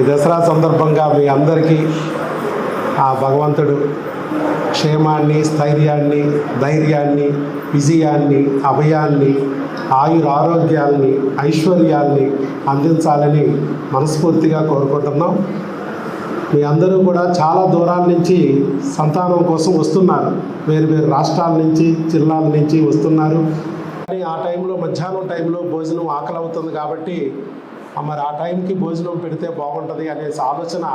దసరా సందర్భంగా మీ అందరికీ ఆ భగవంతుడు క్షేమాన్ని, స్థైర్యాన్ని, ధైర్యాన్ని, విజయాన్ని, అభయాన్ని, ఆయురారోగ్యాల్ని, ఐశ్వర్యాల్ని అందించాలని మనస్ఫూర్తిగా కోరుకుంటున్నాం. మీ అందరూ కూడా చాలా దూరాల నుంచి సంతానం కోసం వస్తున్నారు. వేరు వేరు రాష్ట్రాల నుంచి, జిల్లాల నుంచి వస్తున్నారు. కానీ ఆ టైంలో మధ్యాహ్నం టైంలో భోజనం ఆకలి అవుతుంది కాబట్టి మరి ఆ టైంకి భోజనం పెడితే బాగుంటుంది అనే ఆలోచన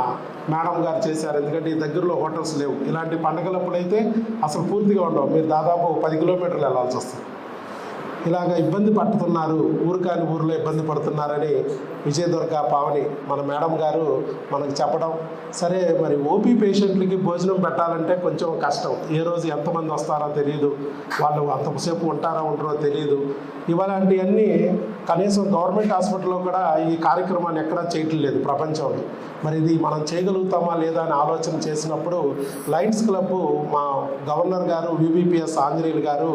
మేడం గారు చేశారు. ఎందుకంటే ఈ దగ్గరలో హోటల్స్ లేవు. ఇలాంటి పండగలప్పుడైతే అసలు పూర్తిగా ఉండవు. మీరు దాదాపు 10 కిలోమీటర్లు వెళ్ళాల్సి వస్తుంది. ఇలాగ ఇబ్బంది పడుతున్నారు, ఊరు కాని ఊరిలో ఇబ్బంది పడుతున్నారని విజయదుర్గ పావని మన మేడం గారు మనకు చెప్పడం, సరే మరి ఓపీ పేషెంట్లకి భోజనం పెట్టాలంటే కొంచెం కష్టం. ఏ రోజు ఎంతమంది వస్తారో తెలియదు, వాళ్ళు అంతసేపు ఉంటారో ఉండరో తెలియదు. ఇలాంటివన్నీ కనీసం గవర్నమెంట్ హాస్పిటల్లో కూడా ఈ కార్యక్రమాన్ని ఎక్కడా చేయట్లేదు ప్రపంచంలో. మరి ఇది మనం చేయగలుగుతామా లేదా అని ఆలోచన చేసినప్పుడు లయన్స్ క్లబ్ మా గవర్నర్ గారు విబిపిఎస్ ఆంజనేయులు గారు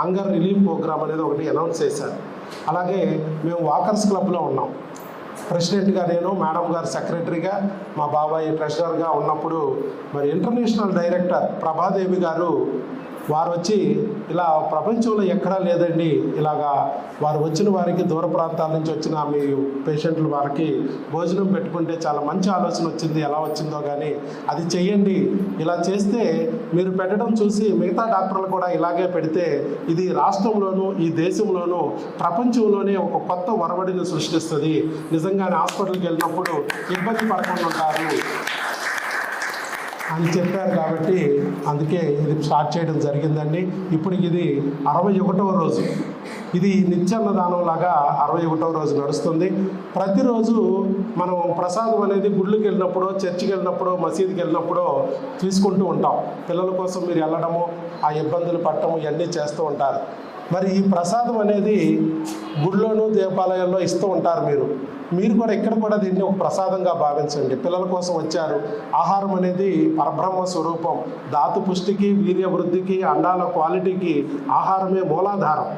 హంగర్ రిలీఫ్ ప్రోగ్రామ్ అనేది ఒకటి అనౌన్స్ చేశారు. అలాగే మేము వాకర్స్ క్లబ్లో ఉన్నాం. ప్రెసిడెంట్గా నేను, మేడం గారు సెక్రటరీగా, మా బాబాయ్ ట్రెషరర్గా ఉన్నప్పుడు మరి ఇంటర్నేషనల్ డైరెక్టర్ ప్రభాదేవి గారు వారు వచ్చి ఇలా ప్రపంచంలో ఎక్కడా లేదండి, ఇలాగా వారు వచ్చిన వారికి దూర ప్రాంతాల నుంచి వచ్చిన మీ పేషెంట్లు వారికి భోజనం పెట్టుకుంటే చాలా మంచి ఆలోచన వచ్చింది. ఎలా వచ్చిందో కానీ అది చెయ్యండి. ఇలా చేస్తే మీరు పెట్టడం చూసి మిగతా డాక్టర్లు కూడా ఇలాగే పెడితే ఇది రాష్ట్రంలోనూ, ఈ దేశంలోనూ, ప్రపంచంలోనే ఒక కొత్త ఒరవడిని సృష్టిస్తుంది. నిజంగానే హాస్పిటల్కి వెళ్ళినప్పుడు ఇబ్బంది పడకుండా ఉంటారు అని చెప్పారు. కాబట్టి అందుకే ఇది స్టార్ట్ చేయడం జరిగిందండి. ఇప్పుడు ఇది 61వ రోజు. ఇది నిత్యాన్నదానం లాగా 61వ రోజు నడుస్తుంది. ప్రతిరోజు మనం ప్రసాదం అనేది గుళ్ళకి వెళ్ళినప్పుడు, చర్చికి వెళ్ళినప్పుడు, మసీదుకి వెళ్ళినప్పుడు తీసుకుంటూ ఉంటాం. పిల్లల కోసం మీరు వెళ్ళడము, ఆ ఇబ్బందులు పట్టడం ఇవన్నీ చేస్తూ ఉంటారు. మరి ఈ ప్రసాదం అనేది గుళ్ళోనూ దేవాలయాల్లో ఇస్తూ ఉంటారు. మీరు కూడా ఇక్కడ కూడా దీన్ని ఒక ప్రసాదంగా భావించండి. పిల్లల కోసం వచ్చారు. ఆహారం అనేది పరబ్రహ్మ స్వరూపం. ధాతు పుష్టికి, వీర్యవృద్ధికి, అండాల క్వాలిటీకి ఆహారమే మూలాధారం.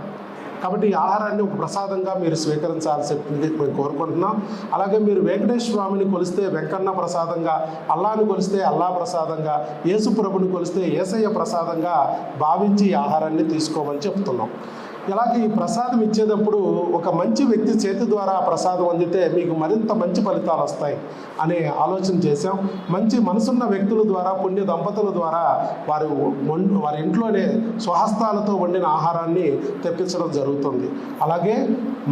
కాబట్టి ఈ ఆహారాన్ని ఒక ప్రసాదంగా మీరు స్వీకరించాల్సి మేము కోరుకుంటున్నాం. అలాగే మీరు వెంకటేశ్వర స్వామిని కొలిస్తే వెంకన్న ప్రసాదంగా, అల్లాని కొలిస్తే అల్లా ప్రసాదంగా, యేసు ప్రభుని కొలిస్తే యేసయ్య ప్రసాదంగా భావించి ఈ ఆహారాన్ని తీసుకోమని చెప్తున్నాం. ఇలాగే ఈ ప్రసాదం ఇచ్చేటప్పుడు ఒక మంచి వ్యక్తి చేతి ద్వారా ఆ ప్రసాదం అందితే మీకు మరింత మంచి ఫలితాలు వస్తాయి అనే ఆలోచన చేశాం. మంచి మనసున్న వ్యక్తుల ద్వారా, పుణ్య దంపతుల ద్వారా వారి ఇంట్లోనే స్వహస్తాలతో వండిన ఆహారాన్ని తెప్పించడం జరుగుతుంది. అలాగే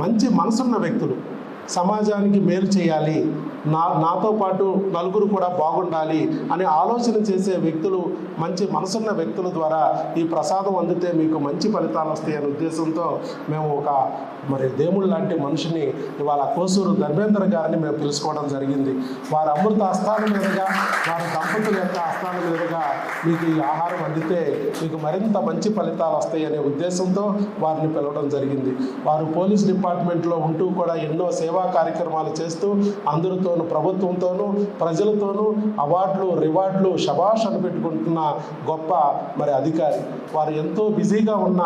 మంచి మనసున్న వ్యక్తులు, సమాజానికి మేలు చేయాలి, నాతో పాటు నలుగురు కూడా బాగుండాలి అనే ఆలోచన చేసే వ్యక్తులు, మంచి మనసున్న వ్యక్తుల ద్వారా ఈ ప్రసాదం అందితే మీకు మంచి ఫలితాలు వస్తాయనే ఉద్దేశంతో మేము ఒక దేవుళ్ళ లాంటి మనిషిని ఇవాళ కోసూరు ధర్మేంద్ర గారిని మేము పిలుచుకోవడం జరిగింది. వారి అమృత హస్తాల మీదుగా, వారి దంపతుల యొక్క హస్తాల మీదుగా మీకు ఈ ఆహారం అందితే మీకు మరింత మంచి ఫలితాలు వస్తాయి అనే ఉద్దేశంతో వారిని పిలవడం జరిగింది. వారు పోలీస్ డిపార్ట్మెంట్లో ఉంటూ కూడా ఎన్నో సేవా కార్యక్రమాలు చేస్తూ అందరితోనూ, ప్రభుత్వంతోనూ, ప్రజలతోనూ అవార్డులు, రివార్డులు, శభాష్ అని పెట్టుకుంటున్న గొప్ప అధికారి. వారు ఎంతో బిజీగా ఉన్న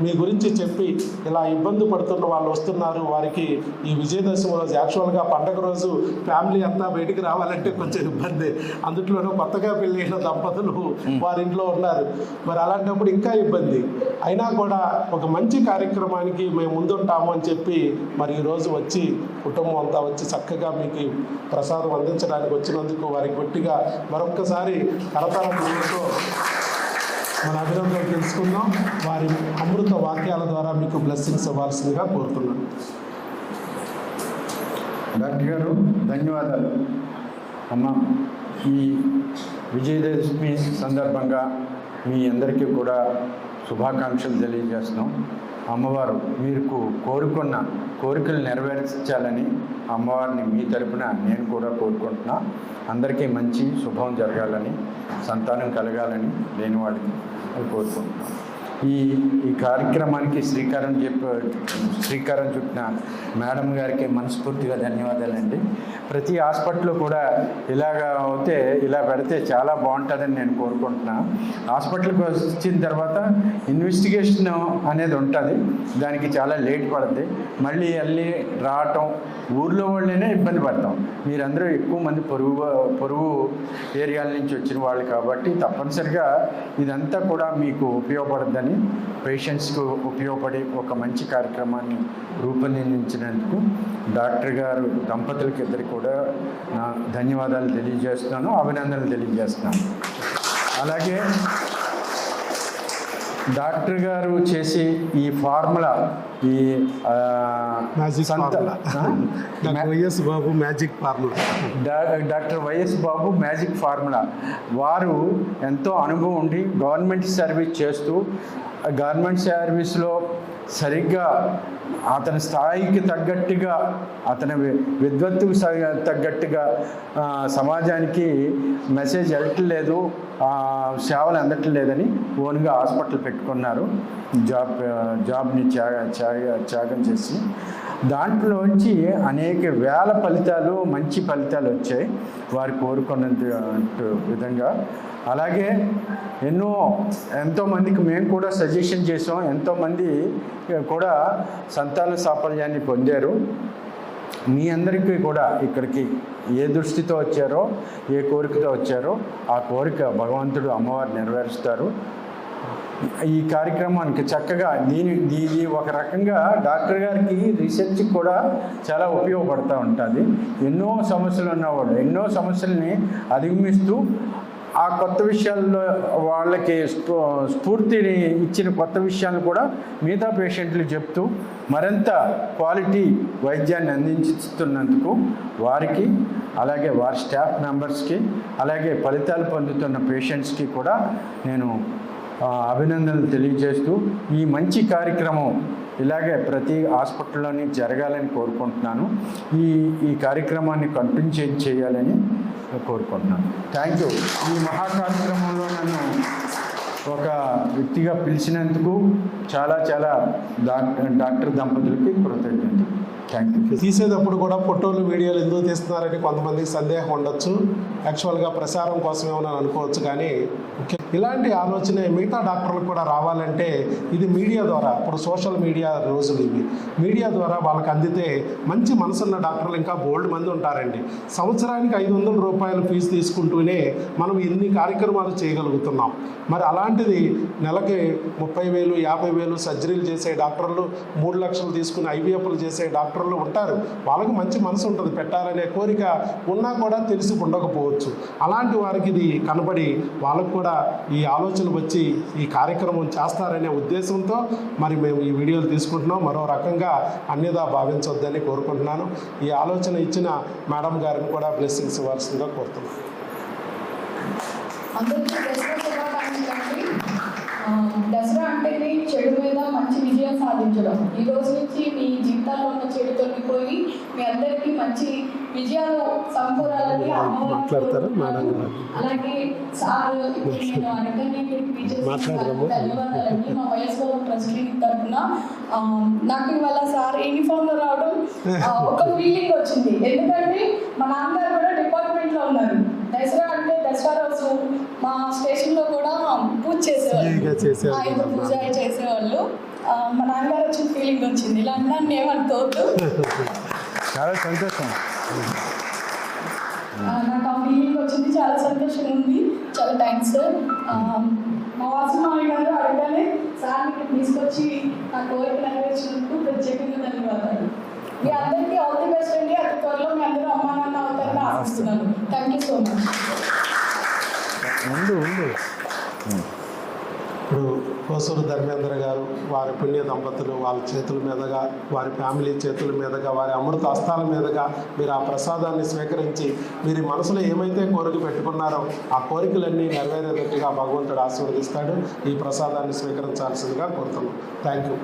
మీ గురించి చెప్పి ఇలా ఇబ్బంది పడుతున్న వాళ్ళు వస్తున్నారు. వారికి ఈ విజయదశమి రోజు, యాక్చువల్గా పండగ రోజు ఫ్యామిలీ అంతా బయటికి రావాలంటే కొంచెం ఇబ్బంది. అందులోనూ కొత్తగా పెళ్ళైన దంపతులు వారి ఇంట్లో ఉన్నారు. అలాంటప్పుడు ఇంకా ఇబ్బంది. అయినా కూడా ఒక మంచి కార్యక్రమానికి మేము ముందుంటాము అని చెప్పి ఈరోజు వచ్చి కుటుంబం అంతా వచ్చి చక్కగా మీకు ప్రసాదం అందించడానికి వచ్చినందుకు వారికి గట్టిగా మరొక్కసారి కరతాళ ధ్వనులతో మన అభినందనలు తెలుసుకుందాం. వారి అమృత వాక్యాల ద్వారా మీకు బ్లెస్సింగ్స్ ఇవ్వాల్సిందిగా కోరుతున్నాను. డాక్టర్ గారు ధన్యవాదాలు. అమ్మ, ఈ విజయదశమి సందర్భంగా మీ అందరికీ కూడా శుభాకాంక్షలు తెలియజేస్తున్నాం. అమ్మవారు మీకు కోరుకున్న కోరికలు నెరవేర్చాలని అమ్మవారిని మీ తరపున నేను కూడా కోరుకుంటున్నా. అందరికీ మంచి శుభం జరగాలని, సంతానం కలగాలని లేని వాళ్ళకి కోరుకుంటున్నాను. ఈ ఈ కార్యక్రమానికి శ్రీకారం చుట్టిన మేడం గారికి మనస్ఫూర్తిగా ధన్యవాదాలండి. ప్రతి హాస్పిటల్లో కూడా ఇలా పెడితే చాలా బాగుంటుందని నేను కోరుకుంటున్నాను. హాస్పిటల్కి వచ్చిన తర్వాత ఇన్వెస్టిగేషన్ అనేది ఉంటుంది, దానికి చాలా లేట్ పడుతుంది. మళ్ళీ వెళ్ళి రావటం, ఊర్లో వాళ్ళనే ఇబ్బంది పడతాం. మీరందరూ ఎక్కువ మంది పొరుగు ఏరియాల నుంచి వచ్చిన వాళ్ళు కాబట్టి తప్పనిసరిగా ఇదంతా కూడా మీకు ఉపయోగపడుతుందని, పేషెంట్స్కు ఉపయోగపడే ఒక మంచి కార్యక్రమాన్ని రూపొందించినందుకు డాక్టర్ గారు దంపతులకి ఇద్దరికి కూడా నా ధన్యవాదాలు తెలియజేస్తున్నాను, అభినందనలు తెలియజేస్తున్నాను. అలాగే డాక్టర్ గారు చేసి ఈ ఫార్ములా, ఈ వైఎస్ బాబు మ్యాజిక్ ఫార్ములా, డాక్టర్ వైఎస్ బాబు మ్యాజిక్ ఫార్ములా వారు ఎంతో అనుభవం ఉండి గవర్నమెంట్ సర్వీస్ చేస్తూ, గవర్నమెంట్ సర్వీస్లో సరిగ్గా అతని స్థాయికి తగ్గట్టుగా, అతని విద్వత్తుకు తగ్గట్టుగా సమాజానికి మెసేజ్ వెళ్ళట్లేదు, సేవలు అందట్లేదని ఓన్గా హాస్పిటల్ పెట్టుకున్నారు. జాబ్ని త్యాగం చేసి దాంట్లోంచి అనేక వేల ఫలితాలు, మంచి ఫలితాలు వచ్చాయి వారు కోరుకున్న విధంగా. అలాగే ఎంతోమందికి మేము కూడా సజెషన్ చేసాం, ఎంతోమంది కూడా సంతాన సాఫల్యాన్ని పొందారు. మీ అందరికీ కూడా ఇక్కడికి ఏ దృష్టితో వచ్చారో, ఏ కోరికతో వచ్చారో ఆ కోరిక భగవంతుడు, అమ్మవారు నెరవేరుస్తారు. ఈ కార్యక్రమానికి చక్కగా దీని ఒక రకంగా డాక్టర్ గారికి రీసెర్చ్కి కూడా చాలా ఉపయోగపడుతూ ఉంటుంది. ఎన్నో సమస్యలు ఉన్నవాళ్ళు ఎన్నో సమస్యల్ని అధిగమిస్తూ ఆ కొత్త విషయాల్లో వాళ్ళకి స్ఫూర్తిని ఇచ్చిన కొత్త విషయాలను కూడా మిగతా పేషెంట్లు చెప్తూ మరింత క్వాలిటీ వైద్యాన్ని అందిస్తున్నందుకు వారికి, అలాగే వారి స్టాఫ్ మెంబర్స్కి, అలాగే ఫలితాలు పొందుతున్న పేషెంట్స్కి కూడా నేను అభినందనలు తెలియజేస్తూ ఈ మంచి కార్యక్రమం ఇలాగే ప్రతి హాస్పిటల్లోని జరగాలని కోరుకుంటున్నాను. ఈ కార్యక్రమాన్ని కంటిన్యూ చేయాలని కోరుకుంటున్నాను. Thank you. ఈ మహా కార్యక్రమంలో నన్ను ఒక వ్యక్తిగా పిలిచినందుకు చాలా డాక్టర్ దంపతులకి కృతజ్ఞతలు. Thank you. తీసేటప్పుడు కూడా ఫోటోలు, వీడియోలు ఎందుకు తీస్తున్నారని కొంతమందికి సందేహం ఉండొచ్చు. యాక్చువల్గా ప్రసారం కోసం ఏమైనా అనుకోవచ్చు, కానీ ఇలాంటి ఆలోచన మిగతా డాక్టర్లకు కూడా రావాలంటే ఇది మీడియా ద్వారా, ఇప్పుడు సోషల్ మీడియా రోజులు ఇవి, మీడియా ద్వారా వాళ్ళకి అందితే మంచి మనసున్న డాక్టర్లు ఇంకా బోల్డ్ మంది ఉంటారండి. సంవత్సరానికి 500 రూపాయలు ఫీజు తీసుకుంటూనే మనం ఇన్ని కార్యక్రమాలు చేయగలుగుతున్నాం. మరి అలాంటిది నెలకి 30,000, 50,000 సర్జరీలు చేసే డాక్టర్లు, 3 లక్షలు తీసుకుని ఐవీఎఫ్లు చేసే డాక్టర్లు ఉంటారు. వాళ్ళకి మంచి మనసు ఉంటుంది, పెట్టాలనే కోరిక ఉన్నా కూడా తెలిసి ఉండకపోవచ్చు. అలాంటి వారికి ఇది కనబడి వాళ్ళకు కూడా ఈ ఆలోచన వచ్చి ఈ కార్యక్రమం చేస్తారనే ఉద్దేశంతో మరి మేము ఈ వీడియోలు తీసుకుంటున్నాం. మరో రకంగా అన్యదా భావించొద్దని కోరుకుంటున్నాను. ఈ ఆలోచన ఇచ్చిన మేడం గారిని కూడా బ్లెస్సింగ్స్ ఇవ్వాల్సిందిగా కోరుతున్నాను. దసరా అంటేనే చెడు మీద మంచి విజయం సాధించడం. ఈ రోజు నుంచి మీ జీవితాల్లో ఉన్న చెడు తొలగిపోయి మీ అందరికీ మంచి విజయాలు సమకూరాలని మాట్లాడతారా మేడం? అలాగే సార్, ఇప్పుడు నేను అనగానే ధన్యవాదాలండి. మా వైఎస్ బాబు ప్రెసిడెంట్ తరఫున నాకు ఇవాళ సార్ యూనిఫామ్లో రావడం ఒక ఫీలింగ్ వచ్చింది. ఎందుకంటే మా నాన్నగారు కూడా డిపార్ట్మెంట్లో ఉన్నారు. దసరా అంటే దసరా రోజు మా స్టేషన్లో కూడా పూజ చేసేవాళ్ళు, పూజ చేసేవాళ్ళు. మా నాన్నగారు వచ్చిన ఫీలింగ్ వచ్చింది. ఇలా అన్నాను ఏమనుకోవద్దు, చాలా సంతోషం. నాకు ఆ ఫీలింగ్ వచ్చింది, చాలా సంతోషంగా ఉంది. చాలా థ్యాంక్స్ సార్. మా వాసుమావి గారు అడగానే సార్ మీకు తీసుకొచ్చి నా కోరిక నెరవేర్చినందుకు ప్రత్యేకంగా ధన్యవాదాలు. మీ అందరికీ ఆల్ ది బెస్ట్ అండి. అతి త్వరలో మీ అందరూ అమ్మా నాన్న అవుతారని ఆశిస్తున్నాను. Thank you so much. ఇప్పుడు కోసూరు ధర్మేంద్ర గారు, వారి పుణ్య దంపతులు వాళ్ళ చేతుల మీదుగా, వారి ఫ్యామిలీ చేతుల మీదుగా, వారి అమృత హస్తాల మీదుగా మీరు ఆ ప్రసాదాన్ని స్వీకరించి మీరు మనసులో ఏమైతే కోరిక పెట్టుకున్నారో ఆ కోరికలన్నీ నెరవేరేటట్టుగా భగవంతుడు ఆశీర్వదిస్తాడు. ఈ ప్రసాదాన్ని స్వీకరించాల్సిందిగా కోరుతున్నాం. Thank you.